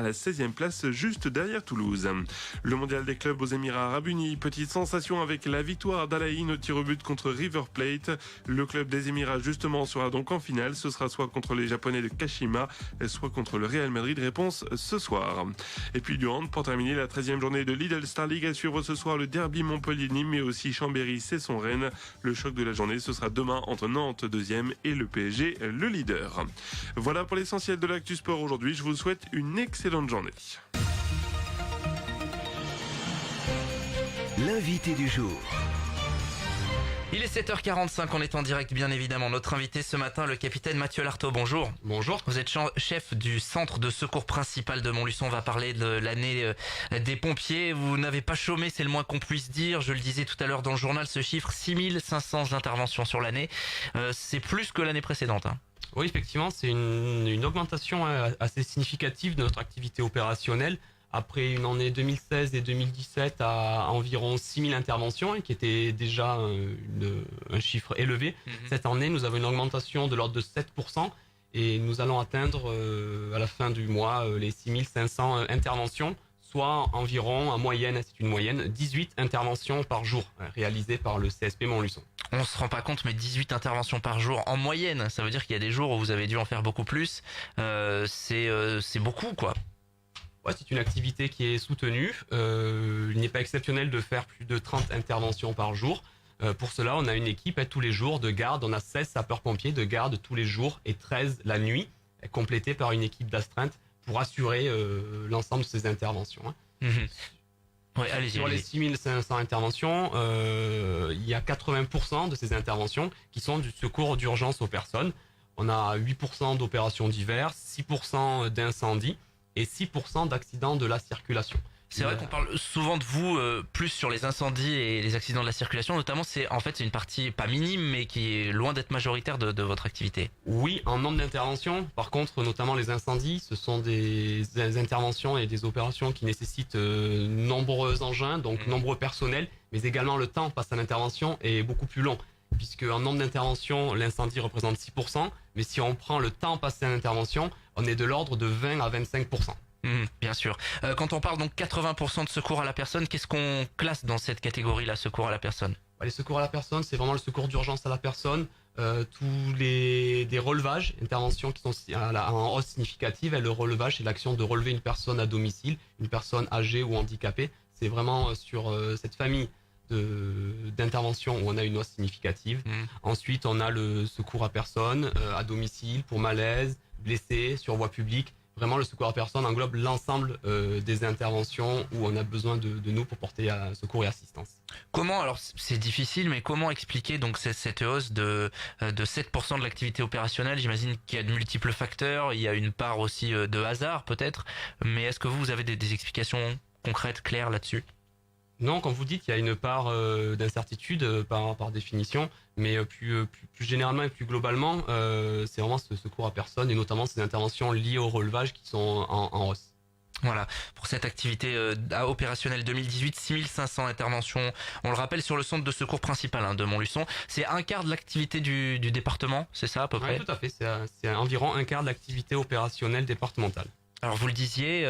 à la 16e place, juste derrière Toulouse. Le mondial des clubs aux Émirats Arabes Unis, petite sensation avec la victoire d'Al-Ain au tir au but contre River Plate. Le club des Émirats justement sera donc en finale. Ce sera soit contre les Japonais de Kashima, soit contre le Real Madrid. Réponse ce soir. Et puis du hand, pour terminer la 13e journée de Lidl Star League, à suivre ce soir le derby Montpellier-Nîmes, mais aussi Chambéry-Cesson-Rennes. Le choc de la journée, ce sera demain entre Nantes 2e et le PSG, le leader. Voilà pour l'essentiel de l'actu sport aujourd'hui. Je vous souhaite une excellente journée. L'invité du jour. Il est 7h45, on est en direct bien évidemment. Notre invité ce matin, le capitaine Mathieu Lartaud, bonjour. Bonjour. Vous êtes chef du centre de secours principal de Montluçon. On va parler de l'année des pompiers. Vous n'avez pas chômé, c'est le moins qu'on puisse dire. Je le disais tout à l'heure dans le journal, ce chiffre, 6500 interventions sur l'année. C'est plus que l'année précédente. Oui, effectivement, c'est une augmentation assez significative de notre activité opérationnelle. Après une année 2016 et 2017 à environ 6000 interventions, qui était déjà un chiffre élevé. Cette année, nous avons une augmentation de l'ordre de 7% et nous allons atteindre à la fin du mois les 6500 interventions, soit environ, en moyenne, c'est une moyenne, 18 interventions par jour réalisées par le CSP Montluçon. On se rend pas compte, mais 18 interventions par jour en moyenne, ça veut dire qu'il y a des jours où vous avez dû en faire beaucoup plus. C'est beaucoup, quoi. Ouais, c'est une activité qui est soutenue. Il n'est pas exceptionnel de faire plus de 30 interventions par jour. Pour cela, on a une équipe tous les jours de garde. On a 16 sapeurs-pompiers de garde tous les jours et 13 la nuit, complétées par une équipe d'astreinte pour assurer l'ensemble de ces interventions. Ouais, allez-y. Sur les 6500 interventions, il y a 80% de ces interventions qui sont du secours d'urgence aux personnes. On a 8% d'opérations diverses, 6% d'incendies et 6% d'accidents de la circulation. C'est vrai qu'on parle souvent de vous plus sur les incendies et les accidents de la circulation, notamment c'est une partie pas minime mais qui est loin d'être majoritaire de votre activité. Oui, en nombre d'interventions. Par contre, notamment les incendies, ce sont des interventions et des opérations qui nécessitent nombreux engins, donc nombreux personnels, mais également le temps passé à l'intervention est beaucoup plus long. Puisque en nombre d'interventions, l'incendie représente 6%, mais si on prend le temps passé à l'intervention, on est de l'ordre de 20 à 25%. Bien sûr. Quand on parle donc 80% de secours à la personne, qu'est-ce qu'on classe dans cette catégorie-là, secours à la personne? Les secours à la personne, c'est vraiment le secours d'urgence à la personne, tous des relevages, interventions qui sont en hausse significative, et le relevage, c'est l'action de relever une personne à domicile, une personne âgée ou handicapée. C'est vraiment sur cette famille d'intervention où on a une hausse significative. Ensuite, on a le secours à personne à domicile pour malaise, blessé, sur voie publique. Vraiment, le secours à personne englobe l'ensemble des interventions où on a besoin de nous pour porter secours et assistance. Comment, alors c'est difficile, mais comment expliquer donc cette hausse de 7% de l'activité opérationnelle? J'imagine qu'il y a de multiples facteurs, il y a une part aussi de hasard peut-être, mais est-ce que vous avez des explications concrètes, claires là-dessus? Non, comme vous dites, il y a une part d'incertitude par définition, mais plus généralement et plus globalement, c'est vraiment ce secours à personne et notamment ces interventions liées au relevage qui sont en hausse. Voilà, pour cette activité opérationnelle 2018, 6500 interventions, on le rappelle, sur le centre de secours principal de Montluçon. C'est un quart de l'activité du département, c'est ça à peu près? Oui, tout à fait, c'est environ un quart de l'activité opérationnelle départementale. Alors vous le disiez,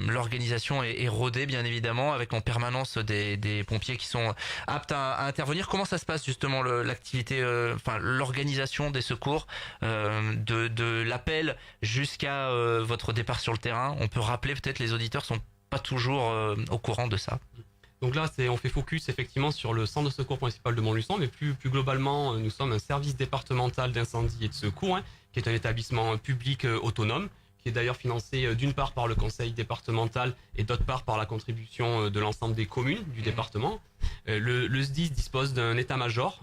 l'organisation est rodée bien évidemment, avec en permanence des pompiers qui sont aptes à intervenir. Comment ça se passe justement l'activité, l'organisation des secours, de l'appel jusqu'à votre départ sur le terrain? On peut rappeler, peut-être les auditeurs sont pas toujours au courant de ça. Donc là, on fait focus effectivement sur le centre de secours principal de Montluçon, mais plus globalement, nous sommes un service départemental d'incendie et de secours, qui est un établissement public autonome, qui est d'ailleurs financé d'une part par le conseil départemental et d'autre part par la contribution de l'ensemble des communes du département. Le SDIS dispose d'un état-major,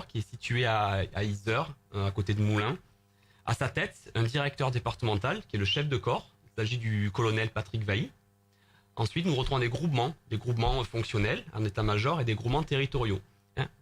qui est situé à Yzeure, à côté de Moulins. À sa tête, un directeur départemental, qui est le chef de corps. Il s'agit du colonel Patrick Vailly. Ensuite, nous retrouvons des groupements fonctionnels, un état-major et des groupements territoriaux.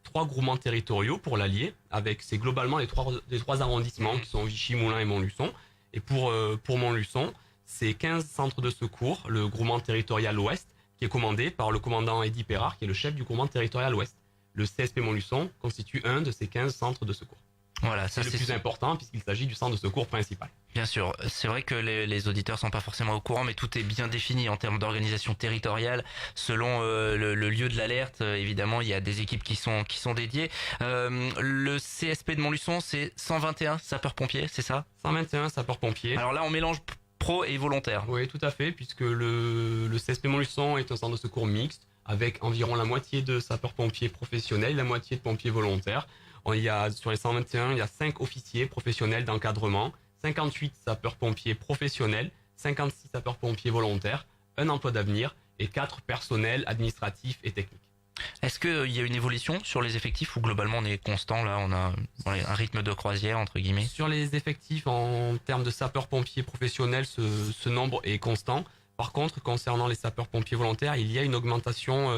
3 groupements territoriaux pour l'Allier, c'est globalement les trois arrondissements qui sont Vichy, Moulins et Montluçon. Et pour Montluçon, c'est 15 centres de secours, le groupement territorial Ouest, qui est commandé par le commandant Eddy Perrard, qui est le chef du groupement territorial Ouest. Le CSP Montluçon constitue un de ces 15 centres de secours. Voilà, ça c'est le plus important puisqu'il s'agit du centre de secours principal. Bien sûr, c'est vrai que les auditeurs sont pas forcément au courant, mais tout est bien défini en termes d'organisation territoriale. Selon le lieu de l'alerte, évidemment, il y a des équipes qui sont dédiées. Le CSP de Montluçon, c'est 121 sapeurs-pompiers, c'est ça? 121 sapeurs-pompiers. Alors là, on mélange pro et volontaire. Oui, tout à fait, puisque le CSP Montluçon est un centre de secours mixte, avec environ la moitié de sapeurs-pompiers professionnels, la moitié de pompiers volontaires. Sur les 121, il y a 5 officiers professionnels d'encadrement, 58 sapeurs-pompiers professionnels, 56 sapeurs-pompiers volontaires, un emploi d'avenir et 4 personnels administratifs et techniques. Est-ce qu'il y a une évolution sur les effectifs ou globalement on est constant là, on a un rythme de croisière entre guillemets? Sur les effectifs en termes de sapeurs-pompiers professionnels, ce nombre est constant. Par contre, concernant les sapeurs-pompiers volontaires, il y a une augmentation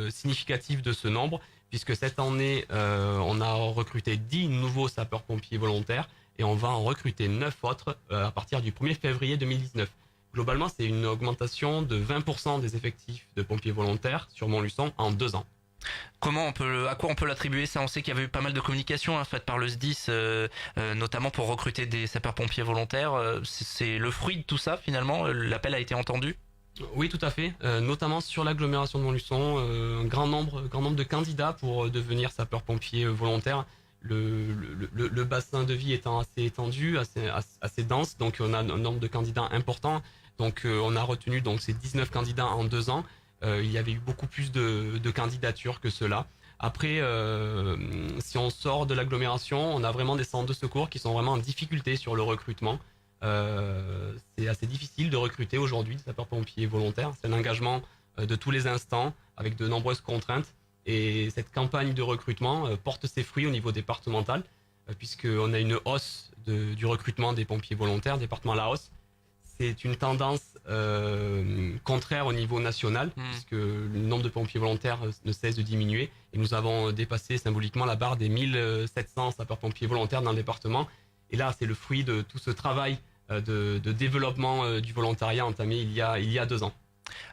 significative de ce nombre, puisque cette année, on a recruté 10 nouveaux sapeurs-pompiers volontaires et on va en recruter 9 autres à partir du 1er février 2019. Globalement, c'est une augmentation de 20% des effectifs de pompiers volontaires sur Montluçon en 2 ans. À quoi on peut l'attribuer ça? On sait qu'il y avait eu pas mal de communication faite par le SDIS, notamment pour recruter des sapeurs-pompiers volontaires. C'est le fruit de tout ça finalement. L'appel a été entendu. Oui, tout à fait. Notamment sur l'agglomération de Montluçon, un grand nombre de candidats pour devenir sapeurs-pompiers volontaires. Le bassin de vie étant assez étendu, assez dense, donc on a un nombre de candidats important. Donc on a retenu ces 19 candidats en 2 ans. Il y avait eu beaucoup plus de candidatures que cela. Après, si on sort de l'agglomération, on a vraiment des centres de secours qui sont vraiment en difficulté sur le recrutement. C'est assez difficile de recruter aujourd'hui des sapeurs-pompiers volontaires. C'est un engagement de tous les instants avec de nombreuses contraintes. Et cette campagne de recrutement porte ses fruits au niveau départemental, puisqu'on a une hausse du recrutement des pompiers volontaires, département La Hausse. C'est une tendance contraire au niveau national, puisque le nombre de pompiers volontaires ne cesse de diminuer. Et nous avons dépassé symboliquement la barre des 1700 sapeurs-pompiers volontaires dans le département. Et là, c'est le fruit de tout ce travail de développement du volontariat entamé il y a 2 ans.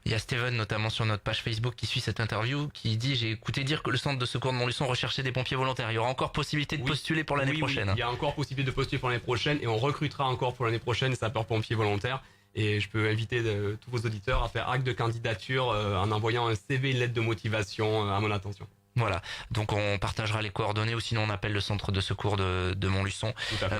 Il y a Steven notamment sur notre page Facebook qui suit cette interview qui dit: j'ai écouté dire que le centre de secours de Montluçon recherchait des pompiers volontaires. Il y aura encore possibilité de postuler pour l'année prochaine. Oui, il y a encore possibilité de postuler pour l'année prochaine et on recrutera encore pour l'année prochaine des sapeurs-pompiers volontaires. Et je peux inviter tous vos auditeurs à faire acte de candidature en envoyant un CV, une lettre de motivation à mon attention. Voilà, donc on partagera les coordonnées ou sinon on appelle le centre de secours de Montluçon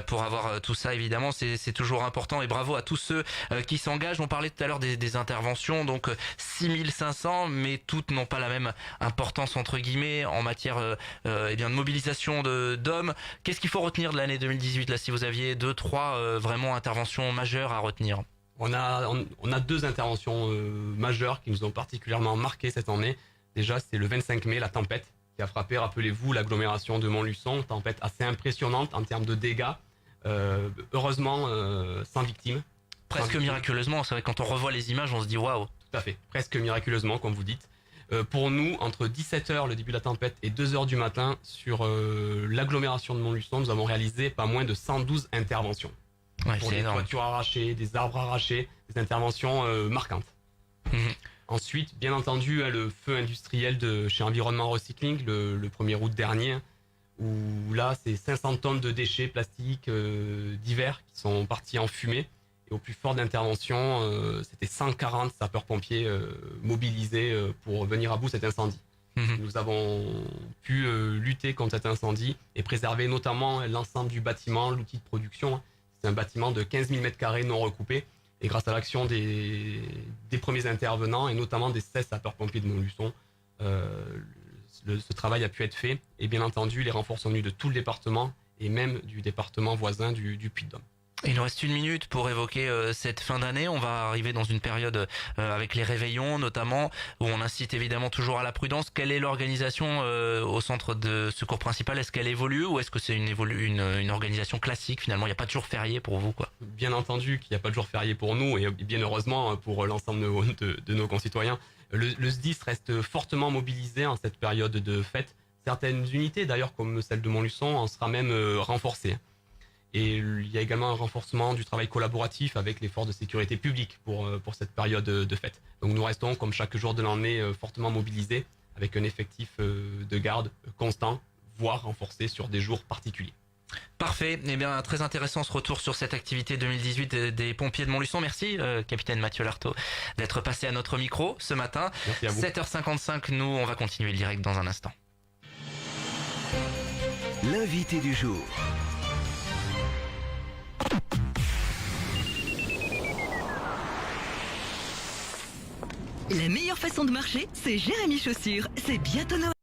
pour avoir tout ça. Évidemment, c'est toujours important et bravo à tous ceux qui s'engagent. On parlait tout à l'heure des interventions, donc 6500, mais toutes n'ont pas la même importance entre guillemets en matière de mobilisation d'hommes. Qu'est-ce qu'il faut retenir de l'année 2018 là, si vous aviez 2-3 vraiment interventions majeures à retenir? On a 2 interventions majeures qui nous ont particulièrement marqué cette année. Déjà, c'est le 25 mai, la tempête qui a frappé, rappelez-vous, l'agglomération de Montluçon. Tempête assez impressionnante en termes de dégâts. Heureusement, sans victimes. Presque miraculeusement, c'est vrai, quand on revoit les images, on se dit waouh. Tout à fait, presque miraculeusement, comme vous dites. Pour nous, entre 17h, le début de la tempête, et 2h du matin, sur l'agglomération de Montluçon, nous avons réalisé pas moins de 112 interventions. Ouais, pour des toitures arrachées, des arbres arrachés, des interventions marquantes. Ensuite, bien entendu, le feu industriel chez Environnement Recycling, le 1er août dernier, où là, c'est 500 tonnes de déchets plastiques divers qui sont partis en fumée. Et au plus fort d'intervention, c'était 140 sapeurs-pompiers mobilisés pour venir à bout de cet incendie. Nous avons pu lutter contre cet incendie et préserver notamment l'ensemble du bâtiment, l'outil de production. C'est un bâtiment de 15 000 m² non recoupé. Et grâce à l'action des premiers intervenants, et notamment des 16 sapeurs-pompiers de Montluçon, ce travail a pu être fait. Et bien entendu, les renforts sont venus de tout le département, et même du département voisin du Puy-de-Dôme. Il nous reste 1 minute pour évoquer cette fin d'année. On va arriver dans une période avec les réveillons notamment, où on incite évidemment toujours à la prudence. Quelle est l'organisation au centre de secours principal? Est-ce qu'elle évolue ou est-ce que c'est une organisation classique finalement? Il n'y a pas de jour férié pour vous quoi? Bien entendu qu'il n'y a pas de jour férié pour nous et bien heureusement pour l'ensemble de nos concitoyens. Le SDIS reste fortement mobilisé en cette période de fête. Certaines unités d'ailleurs comme celle de Montluçon en sera même renforcée. Et il y a également un renforcement du travail collaboratif avec les forces de sécurité publique pour cette période de fête. Donc nous restons, comme chaque jour de l'année, fortement mobilisés avec un effectif de garde constant, voire renforcé sur des jours particuliers. Parfait. Eh bien, très intéressant ce retour sur cette activité 2018 des pompiers de Montluçon. Merci, capitaine Mathieu Lartaud, d'être passé à notre micro ce matin. Merci à vous. 7h55, nous, on va continuer le direct dans un instant. L'invité du jour. La meilleure façon de marcher, c'est Jérémy Chaussures. C'est bientôt Noël.